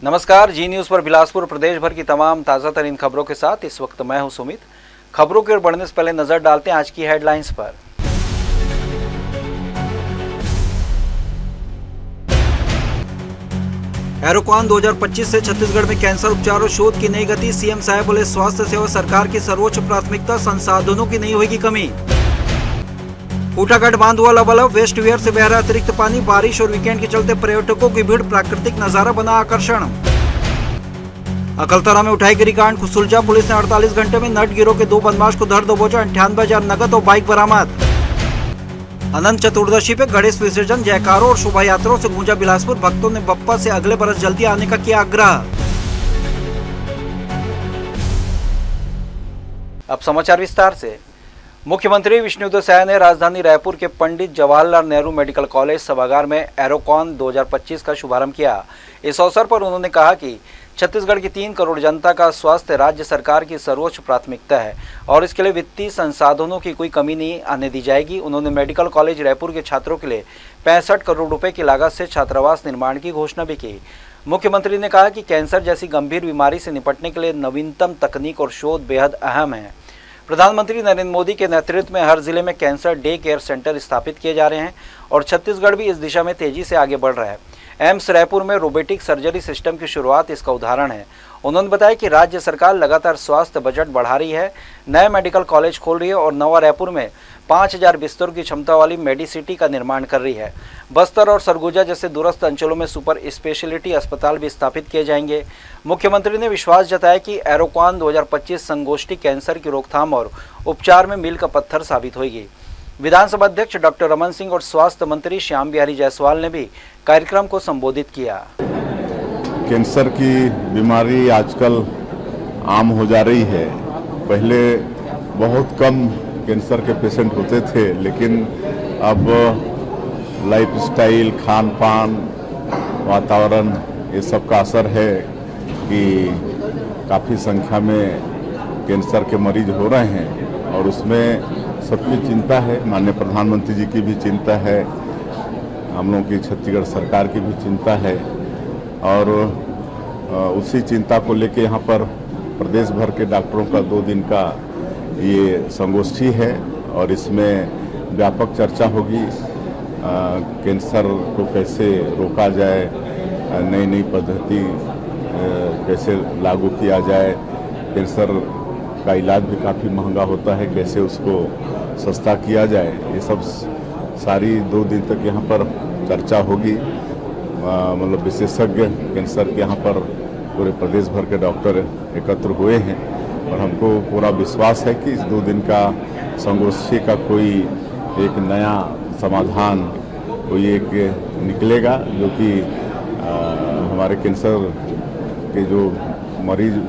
नमस्कार, जी न्यूज़ पर बिलासपुर प्रदेश भर की तमाम ताज़ा तरीन खबरों के साथ इस वक्त मैं हूं सुमित। खबरों की ओर बढ़ने से पहले नजर डालते हैं आज की हेडलाइंस पर। एरोकॉन 2025 से छत्तीसगढ़ में कैंसर उपचार और शोध की नई गति। सीएम साहब बोले, स्वास्थ्य सेवा सरकार की सर्वोच्च प्राथमिकता, संसाधनों की नहीं होगी कमी। फूटागढ़ बांध हुआ लबालब, वेस्ट वियर से बह रहा अतिरिक्त पानी। बारिश और वीकेंड के चलते पर्यटकों की भीड़, प्राकृतिक नजारा बना आकर्षण। अकलतरा में उठाई गिरी कांड को सुलझा, पुलिस ने 48 घंटे में नट गिरोह के 2 बदमाश को धर दबोचा। 98,000 नकद और बाइक बरामद। अनंत चतुर्दशी पे गणेश विसर्जन, जयकारों और शोभा यात्राओं से गूंजा बिलासपुर। भक्तों ने बप्पा से अगले बरस जल्दी आने का किया आग्रह। अब समाचार विस्तार से। मुख्यमंत्री विष्णुदेव साय ने राजधानी रायपुर के पंडित जवाहरलाल नेहरू मेडिकल कॉलेज सभागार में एरोकॉन 2025 का शुभारंभ किया। इस अवसर पर उन्होंने कहा कि छत्तीसगढ़ की 3 करोड़ जनता का स्वास्थ्य राज्य सरकार की सर्वोच्च प्राथमिकता है और इसके लिए वित्तीय संसाधनों की कोई कमी नहीं आने दी जाएगी। उन्होंने मेडिकल कॉलेज रायपुर के छात्रों के लिए 65 करोड़ रुपए की लागत से छात्रावास निर्माण की घोषणा भी की। मुख्यमंत्री ने कहा कि कैंसर जैसी गंभीर बीमारी से निपटने के लिए नवीनतम तकनीक और शोध बेहद अहम है। प्रधानमंत्री नरेंद्र मोदी के नेतृत्व में हर जिले में कैंसर डे केयर सेंटर स्थापित किए जा रहे हैं और छत्तीसगढ़ भी इस दिशा में तेजी से आगे बढ़ रहा है। एम्स रायपुर में रोबोटिक सर्जरी सिस्टम की शुरुआत इसका उदाहरण है। उन्होंने बताया कि राज्य सरकार लगातार स्वास्थ्य बजट बढ़ा रही है, नए मेडिकल कॉलेज खोल रही है और नवा रायपुर में 5,000 बिस्तरों की क्षमता वाली मेडिसिटी का निर्माण कर रही है। बस्तर और सरगुजा जैसे दूरस्थ अंचलों में सुपर स्पेशलिटी अस्पताल भी स्थापित किए जाएंगे। मुख्यमंत्री ने विश्वास जताया कि एरोकॉन 2025 संगोष्ठी कैंसर की रोकथाम और उपचार में मील का पत्थर साबित होगी। विधानसभा अध्यक्ष डॉक्टर रमन सिंह और स्वास्थ्य मंत्री श्याम बिहारी जायसवाल ने भी कार्यक्रम को संबोधित किया। कैंसर की बीमारी आजकल आम हो जा रही है। पहले बहुत कम कैंसर के पेशेंट होते थे, लेकिन अब लाइफस्टाइल, खान पान, वातावरण, ये सब का असर है कि काफ़ी संख्या में कैंसर के मरीज हो रहे हैं और उसमें सबकी चिंता है। माननीय प्रधानमंत्री जी की भी चिंता है, हम लोगों की छत्तीसगढ़ सरकार की भी चिंता है और उसी चिंता को लेके यहाँ पर प्रदेश भर के डॉक्टरों का 2 दिन का ये संगोष्ठी है और इसमें व्यापक चर्चा होगी। कैंसर को कैसे रोका जाए, नई नई पद्धति कैसे लागू किया जाए, कैंसर का इलाज भी काफ़ी महंगा होता है, कैसे उसको सस्ता किया जाए, ये सब सारी 2 दिन तक यहाँ पर चर्चा होगी। मतलब विशेषज्ञ कैंसर के यहाँ पर पूरे प्रदेश भर के डॉक्टर एकत्र हुए हैं और हमको पूरा विश्वास है कि इस 2 दिन का संगोष्ठी का कोई एक नया समाधान कोई एक निकलेगा जो कि हमारे कैंसर के जो मरीज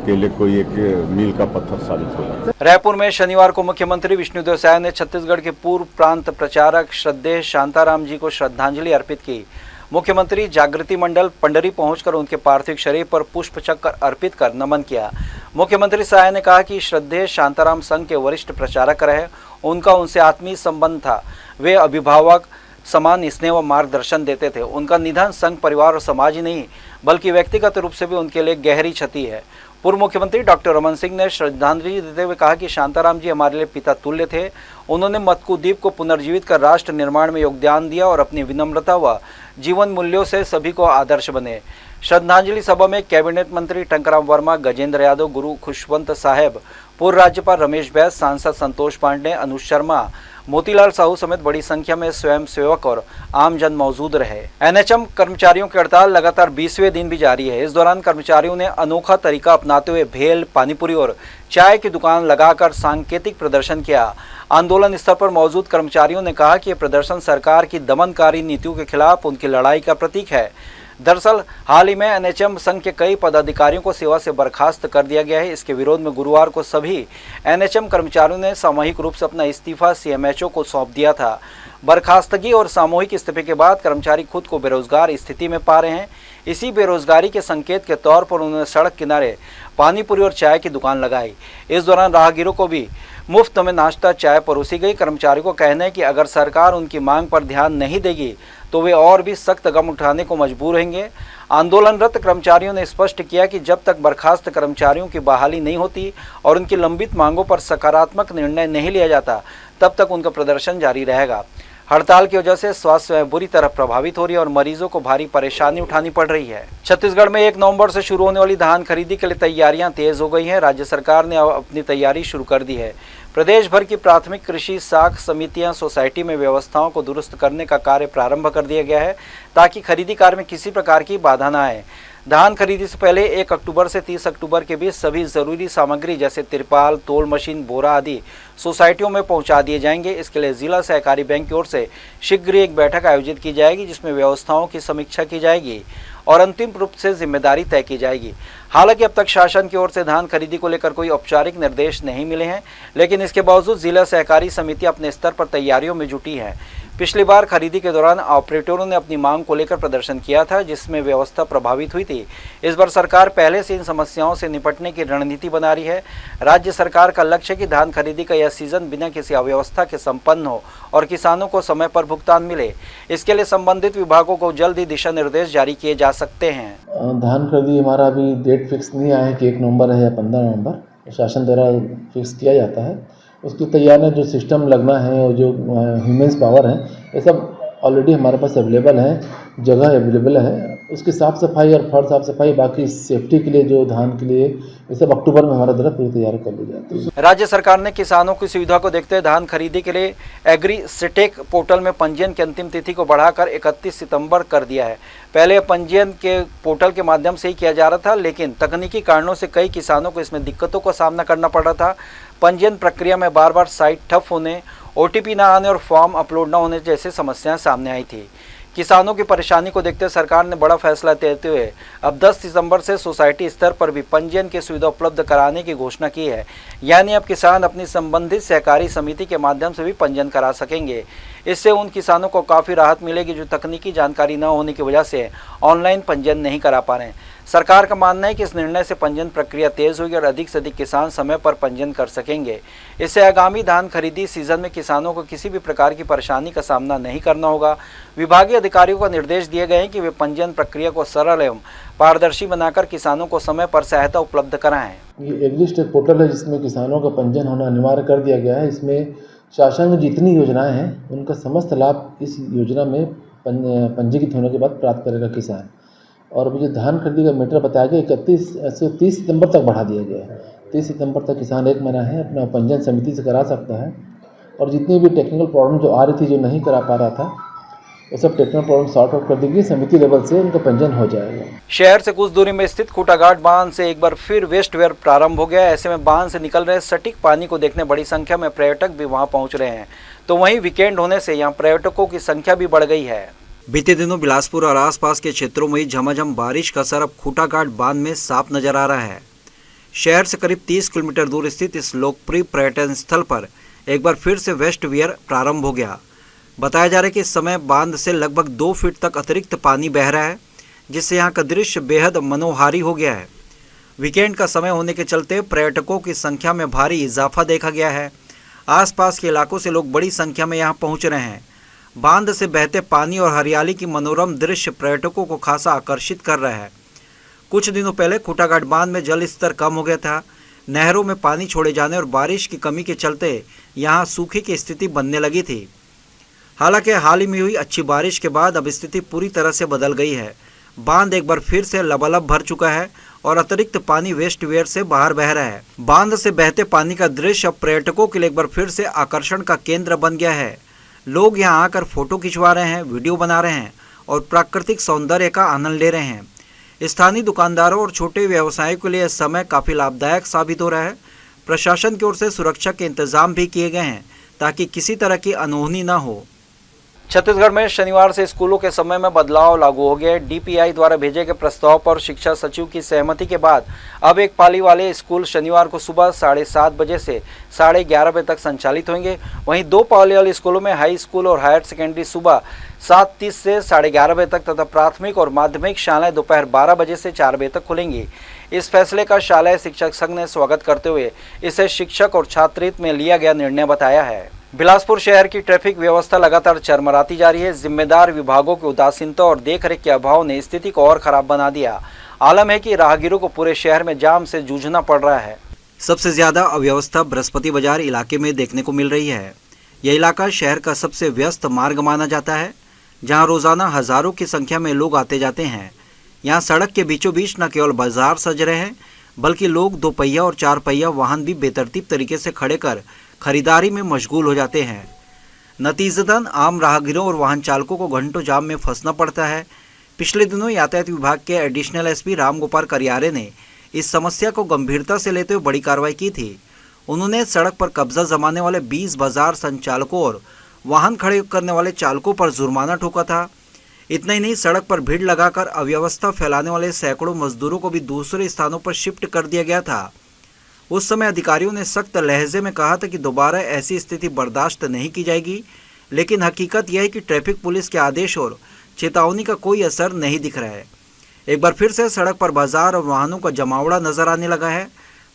के लिए कोई एक मील का पत्थर साबित होगा। रायपुर में शनिवार को मुख्यमंत्री विष्णुदेव साय ने छत्तीसगढ़ के पूर्व प्रांत प्रचारक श्रद्धेय शांताराम जी को श्रद्धांजलि अर्पित की। मुख्यमंत्री जागृति मंडल पंडरी पहुंचकर उनके पार्थिव शरीर पर पुष्प चक्र अर्पित कर नमन किया। मुख्यमंत्री साय ने कहा कि श्रद्धेय शांताराम संघ के वरिष्ठ प्रचारक रहे, उनका उनसे आत्मीय संबंध था। वे अभिभावक समान स्नेह व मार्गदर्शन देते थे। उनका निधन संघ, परिवार और समाज ही नहीं बल्कि व्यक्तिगत रूप से भी उनके लिए गहरी क्षति है। पूर्व मुख्यमंत्री डॉक्टर रमन सिंह ने श्रद्धांजलि देते हुए कहा कि शांताराम जी हमारे लिए पिता तुल्य थे। उन्होंने मत्कुद्वीप को पुनर्जीवित कर राष्ट्र निर्माण में योगदान दिया और अपनी विनम्रता व जीवन मूल्यों से सभी को आदर्श बने। श्रद्धांजलि सभा में कैबिनेट मंत्री टंकराम वर्मा, गजेंद्र यादव, गुरु खुशवंत साहेब, पूर्व राज्यपाल रमेश बैस, सांसद संतोष पांडे, अनुज शर्मा, मोतीलाल साहू समेत बड़ी संख्या में स्वयं सेवक और आमजन मौजूद रहे। एनएचएम कर्मचारियों की हड़ताल लगातार 20वें दिन भी जारी है। इस दौरान कर्मचारियों ने अनोखा तरीका अपनाते हुए भेल, पानीपुरी और चाय की दुकान लगाकर सांकेतिक प्रदर्शन किया। आंदोलन स्थल पर मौजूद कर्मचारियों ने कहा कि यह प्रदर्शन सरकार की दमनकारी नीतियों के खिलाफ उनकी लड़ाई का प्रतीक है। दरअसल हाल ही में एनएचएम संघ के कई पदाधिकारियों को सेवा से बर्खास्त कर दिया गया है। इसके विरोध में गुरुवार को सभी एनएचएम कर्मचारियों ने सामूहिक रूप से अपना इस्तीफा सीएमएचओ को सौंप दिया था। बर्खास्तगी और सामूहिक इस्तीफे के बाद कर्मचारी खुद को बेरोजगार स्थिति में पा रहे हैं। इसी बेरोजगारी के संकेत के तौर पर उन्होंने सड़क किनारे पानीपुरी और चाय की दुकान लगाई। इस दौरान राहगीरों को भी मुफ्त में नाश्ता चाय परोसी गई। कर्मचारियों को कहना है कि अगर सरकार उनकी मांग पर ध्यान नहीं देगी तो वे और भी सख्त कदम उठाने को मजबूर होंगे। आंदोलनरत कर्मचारियों ने स्पष्ट किया कि जब तक बर्खास्त कर्मचारियों की बहाली नहीं होती और उनकी लंबित मांगों पर सकारात्मक निर्णय नहीं लिया जाता, तब तक उनका प्रदर्शन जारी रहेगा। हड़ताल की वजह से स्वास्थ्य सेवाएं बुरी तरह प्रभावित हो रही है और मरीजों को भारी परेशानी उठानी पड़ रही है। छत्तीसगढ़ में 1 नवंबर से शुरू होने वाली धान खरीदी के लिए तैयारियां तेज हो गई हैं। राज्य सरकार ने अब अपनी तैयारी शुरू कर दी है। प्रदेश भर की प्राथमिक कृषि साख समितियां सोसाइटी में व्यवस्थाओं को दुरुस्त करने का कार्य प्रारंभ कर दिया गया है ताकि खरीदी कार्य में किसी प्रकार की बाधा न आए। धान खरीदी से पहले 1 अक्टूबर से 30 अक्टूबर के बीच सभी जरूरी सामग्री जैसे तिरपाल, तोल मशीन, बोरा आदि सोसाइटियों में पहुंचा दिए जाएंगे। इसके लिए जिला सहकारी बैंक की ओर से शीघ्र एक बैठक आयोजित की जाएगी जिसमें व्यवस्थाओं की समीक्षा की जाएगी और अंतिम रूप से जिम्मेदारी तय की जाएगी। हालांकि अब तक शासन की ओर से धान खरीदी को लेकर कोई औपचारिक निर्देश नहीं मिले हैं, लेकिन इसके बावजूद जिला सहकारी समिति अपने स्तर पर तैयारियों में जुटी है। पिछली बार खरीदी के दौरान ऑपरेटरों ने अपनी मांग को लेकर प्रदर्शन किया था, जिसमें व्यवस्था प्रभावित हुई थी। इस बार सरकार पहले से इन समस्याओं से निपटने की रणनीति बना रही है। राज्य सरकार का लक्ष्य है कि धान खरीदी का यह सीजन बिना किसी अव्यवस्था के संपन्न हो और किसानों को समय पर भुगतान मिले। इसके लिए संबंधित विभागों को जल्द ही दिशा निर्देश जारी किए जा सकते हैं। धान खरीदी हमारा अभी डेट फिक्स नहीं आया है कि 1 नवंबर है या 15 नवंबर, शासन द्वारा फिक्स किया जाता है। उसकी तैयारी जो सिस्टम लगना है और जो ह्यूमन्स पावर है, ये सब ऑलरेडी हमारे पास अवेलेबल है, जगह अवेलेबल है। उसकी साफ़ सफाई और फर्श साफ़ सफाई, बाकी सेफ्टी के लिए जो धान के लिए, ये सब अक्टूबर में हमारा द्वारा पूरी तैयारी कर ली जाती है। राज्य सरकार ने किसानों की सुविधा को देखते हुए धान खरीदी के लिए एग्री सिटेक पोर्टल में पंजीयन की अंतिम तिथि को बढ़ाकर 31 सितंबर कर दिया है। पहले पंजीयन के पोर्टल के माध्यम से ही किया जा रहा था, लेकिन तकनीकी कारणों से कई किसानों को इसमें दिक्कतों का सामना करना पड़ रहा था। पंजीयन प्रक्रिया में बार बार साइट ठप होने, OTP न आने और फॉर्म अपलोड न होने जैसी समस्याएं सामने आई थी। किसानों की परेशानी को देखते हुए सरकार ने बड़ा फैसला लेते हुए अब 10 सितंबर से सोसाइटी स्तर पर भी पंजीयन की सुविधा उपलब्ध कराने की घोषणा की है। यानी अब किसान अपनी संबंधित सहकारी समिति के माध्यम से भी पंजीयन करा सकेंगे। इससे उन किसानों को काफ़ी राहत मिलेगी जो तकनीकी जानकारी न होने की वजह से ऑनलाइन पंजीयन नहीं करा पा रहे हैं। सरकार का मानना है कि इस निर्णय से पंजीयन प्रक्रिया तेज होगी और अधिक से अधिक किसान समय पर पंजीयन कर सकेंगे। इससे आगामी धान खरीदी सीजन में किसानों को किसी भी प्रकार की परेशानी का सामना नहीं करना होगा। विभागीय अधिकारियों को निर्देश दिए गए हैं कि वे पंजीयन प्रक्रिया को सरल एवं पारदर्शी बनाकर किसानों को समय पर सहायता उपलब्ध कराएं। ये एग्री स्टेक पोर्टल है जिसमें किसानों का पंजीयन होना अनिवार्य कर दिया गया है। इसमें शासन में जितनी योजनाएं हैं उनका समस्त लाभ इस योजना में पंजीकृत होने के बाद प्राप्त करेगा किसान। और मुझे धान खरीदी का मीटर बताया गया 31 से 30 सितंबर तक बढ़ा दिया गया है। 30 सितंबर तक किसान 1 महीना है अपना पंजीयन समिति से करा सकता है। और जितनी भी टेक्निकल प्रॉब्लम जो आ रही थी, जो नहीं करा पा रहा था, वो सब टेक्निकल प्रॉब्लम सॉर्ट आउट कर देंगे। समिति लेवल से उनका पंजीयन हो जाएगा। शहर से कुछ दूरी में स्थित खूटाघाट बांध से एक बार फिर वेस्ट वेयर प्रारंभ हो गया है। ऐसे में बांध से निकल रहे सटीक पानी को देखने बड़ी संख्या में पर्यटक भी वहां पहुंच रहे हैं। तो वहीं वीकेंड होने से यहाँ पर्यटकों की संख्या भी बढ़ गई है। बीते दिनों बिलासपुर और आसपास के क्षेत्रों में झमाझम बारिश का असर अब खूटाघाट बांध में साफ नजर आ रहा है। शहर से करीब 30 किलोमीटर दूर स्थित इस लोकप्रिय पर्यटन स्थल पर एक बार फिर से वेस्ट वियर प्रारंभ हो गया। बताया जा रहा है कि इस समय बांध से लगभग 2 फीट तक अतिरिक्त पानी बह रहा है, जिससे यहाँ का दृश्य बेहद मनोहारी हो गया है। वीकेंड का समय होने के चलते पर्यटकों की संख्या में भारी इजाफा देखा गया है। आसपास के इलाकों से लोग बड़ी संख्या में यहाँ पहुँच रहे हैं। बांध से बहते पानी और हरियाली की मनोरम दृश्य पर्यटकों को खासा आकर्षित कर रहा है। कुछ दिनों पहले खूटाघाट बांध में जल स्तर कम हो गया था। नहरों में पानी छोड़े जाने और बारिश की कमी के चलते यहाँ सूखे की स्थिति बनने लगी थी। हालांकि हाल ही में हुई अच्छी बारिश के बाद अब स्थिति पूरी तरह से बदल गई है। बांध एक बार फिर से लबालब भर चुका है और अतिरिक्त पानी वेस्ट वेयर से बाहर बह रहा है। बांध से बहते पानी का दृश्य अब पर्यटकों के लिए एक बार फिर से आकर्षण का केंद्र बन गया है। लोग यहाँ आकर फोटो खिंचवा रहे हैं, वीडियो बना रहे हैं और प्राकृतिक सौंदर्य का आनंद ले रहे हैं। स्थानीय दुकानदारों और छोटे व्यवसायियों के लिए यह समय काफ़ी लाभदायक साबित हो रहा है। प्रशासन की ओर से सुरक्षा के इंतजाम भी किए गए हैं ताकि किसी तरह की अनहोनी न हो। छत्तीसगढ़ में शनिवार से स्कूलों के समय में बदलाव लागू हो गया। DPI द्वारा भेजे गए प्रस्ताव पर शिक्षा सचिव की सहमति के बाद अब एक पाली वाले स्कूल शनिवार को सुबह 7:30 बजे से 11:30 बजे तक संचालित होंगे। वहीं 2 पाली वाले स्कूलों में हाई स्कूल और हायर सेकेंडरी सुबह 7:30 से 11:30 बजे तक तथा प्राथमिक और माध्यमिक शालाएं दोपहर 12 बजे से 4 बजे तक खुलेंगी। इस फैसले का शालेय शिक्षक संघ ने स्वागत करते हुए इसे शिक्षक और छात्र हित में लिया गया निर्णय बताया है। बिलासपुर शहर की ट्रैफिक व्यवस्था लगातार चरमराती जा रही है। जिम्मेदार विभागों की उदासीनता और देखरेख के अभाव ने स्थिति को और खराब बना दिया। आलम है कि राहगीरों को पूरे शहर में जाम से जूझना पड़ रहा है। सबसे ज्यादा अव्यवस्था बृहस्पति बाजार इलाके में देखने को मिल रही है। यह इलाका शहर का सबसे व्यस्त मार्ग माना जाता है, जहां रोजाना हजारों की संख्या में लोग आते जाते हैं। यहाँ सड़क के बीचों बीच न केवल बाजार सज रहे हैं, बल्कि लोग 2 पहिया और 4 पहिया वाहन भी बेतरतीब तरीके से खड़े कर खरीदारी में मशगूल हो जाते हैं। नतीजतन आम राहगीरों और वाहन चालकों को घंटों जाम में फंसना पड़ता है। पिछले दिनों यातायात विभाग के एडिशनल एसपी रामगोपाल करियारे ने इस समस्या को गंभीरता से लेते हुए बड़ी कार्रवाई की थी। उन्होंने सड़क पर कब्जा जमाने वाले 20 बाजार संचालकों और वाहन खड़े करने वाले चालकों पर जुर्माना ठोका था। इतना ही नहीं, सड़क पर भीड़ लगाकर अव्यवस्था फैलाने वाले सैकड़ों मजदूरों को भी दूसरे स्थानों पर शिफ्ट कर दिया गया था। उस समय अधिकारियों ने सख्त लहजे में कहा था कि दोबारा ऐसी स्थिति बर्दाश्त नहीं की जाएगी, लेकिन हकीकत यह है कि ट्रैफिक पुलिस के आदेश और चेतावनी का कोई असर नहीं दिख रहा है। एक बार फिर से सड़क पर बाजार और वाहनों का जमावड़ा नजर आने लगा है।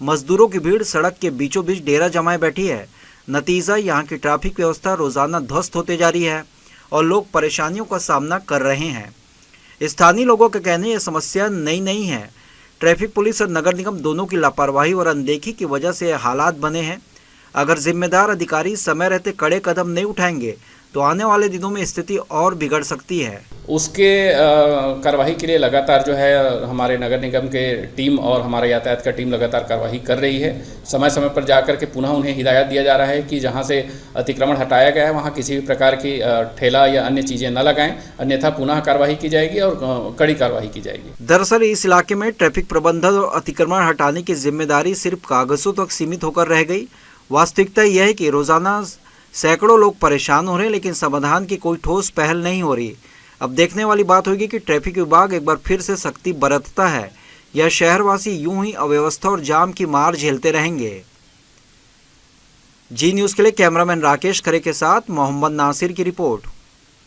मजदूरों की भीड़ सड़क के बीचों बीच डेरा जमाए बैठी है। नतीजा, यहाँ की ट्रैफिक व्यवस्था रोजाना ध्वस्त होते जा रही है और लोग परेशानियों का सामना कर रहे हैं। स्थानीय लोगों के कहने ये समस्या नई नहीं है। ट्रैफिक पुलिस और नगर निगम दोनों की लापरवाही और अनदेखी की वजह से हालात बने हैं। अगर जिम्मेदार अधिकारी समय रहते कड़े कदम नहीं उठाएंगे तो आने वाले दिनों में स्थिति और बिगड़ सकती है। उसके कार्रवाई के लिए लगातार जो है हमारे नगर निगम के टीम और हमारे यातायात का टीम लगातार कार्रवाई कर रही है। समय समय पर जाकर के पुनः उन्हें हिदायत दिया जा रहा है कि जहां से अतिक्रमण हटाया गया है वहां किसी भी प्रकार की ठेला या अन्य चीज़ें न लगाएं, अन्यथा पुनः कार्रवाई की जाएगी और कड़ी कार्रवाई की जाएगी। दरअसल इस इलाके में ट्रैफिक प्रबंधन और अतिक्रमण हटाने की जिम्मेदारी सिर्फ कागजों तक सीमित होकर रह गई। वास्तविकता यह है कि रोजाना सैकड़ों लोग परेशान हो रहे हैं, लेकिन समाधान की कोई ठोस पहल नहीं हो रही। अब देखने वाली बात होगी कि ट्रैफिक विभाग एक बार फिर से सख्ती बरतता है या शहरवासी यूं ही अव्यवस्था और जाम की मार झेलते रहेंगे। जी न्यूज़ के लिए कैमरामैन राकेश खरे के साथ मोहम्मद नासिर की रिपोर्ट।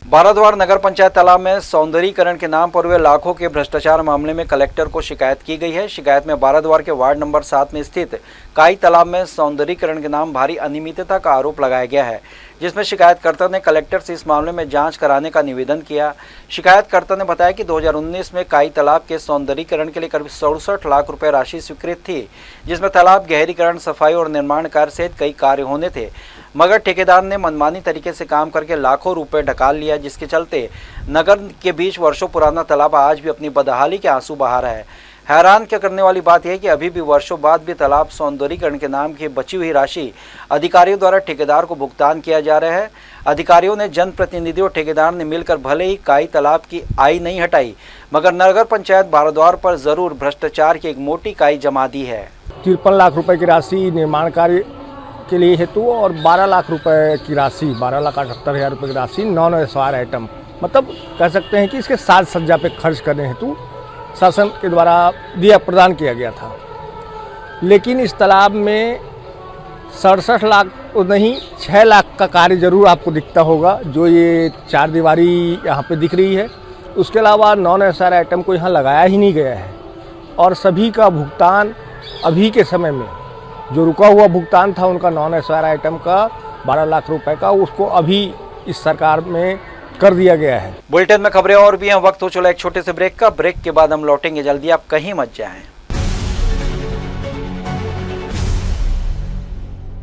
बाराद्वार नगर पंचायत तालाब में सौंदर्यीकरण के नाम पर हुए लाखों के भ्रष्टाचार मामले में कलेक्टर को शिकायत की गई है। शिकायत में बाराद्वार के वार्ड नंबर 7 में स्थित काई तालाब में सौंदर्यीकरण के नाम भारी अनियमितता का आरोप लगाया गया है, जिसमें शिकायतकर्ता ने कलेक्टर से इस मामले में जांच कराने का निवेदन किया। शिकायतकर्ता ने बताया कि 2019 में काई तालाब के सौंदर्यीकरण के लिए करीब 67 लाख रुपए राशि स्वीकृत थी, जिसमें तालाब गहरीकरण, सफाई और निर्माण कार्य सहित कई कार्य होने थे, मगर ठेकेदार ने मनमानी तरीके से काम करके लाखों रुपए ढकाल लिया, जिसके चलते नगर के बीच वर्षों पुराना तालाब आज भी अपनी बदहाली के आंसू बहा रहा है। हैरान क्या करने वाली बात यह है कि अभी भी वर्षों बाद भी तालाब सौंदर्यीकरण के नाम की बची हुई राशि अधिकारियों द्वारा ठेकेदार को भुगतान किया जा रहा है। अधिकारियों ने जनप्रतिनिधि और ठेकेदार ने मिलकर भले ही काई तालाब की आय नहीं हटाई, मगर नगर पंचायत बाराद्वार पर जरूर भ्रष्टाचार की एक मोटी काई जमा दी है। 53 लाख रुपए की राशि निर्माण कार्य के लिए हेतु और 12 लाख रुपए की राशि 12,78,000 रुपये की राशि नॉन एसआर आइटम, मतलब कह सकते हैं कि इसके साज सज्जा पे खर्च करने हेतु शासन के द्वारा प्रदान किया गया था। लेकिन इस तालाब में 67 लाख नहीं 6 लाख का कार्य जरूर आपको दिखता होगा, जो ये 4 दीवारी यहाँ पे दिख रही है। उसके अलावा नॉन एसआर आइटम को यहाँ लगाया ही नहीं गया है और सभी का भुगतान अभी के समय में जो रुका हुआ भुगतान था उनका नॉन एसआर आइटम का 12 लाख रुपए का, उसको अभी इस सरकार में कर दिया गया है। बुलेटिन में खबरें और भी हैं, वक्त हो चला एक छोटे से ब्रेक का। ब्रेक के बाद हम लौटेंगे जल्दी, आप कहीं मत जाएं।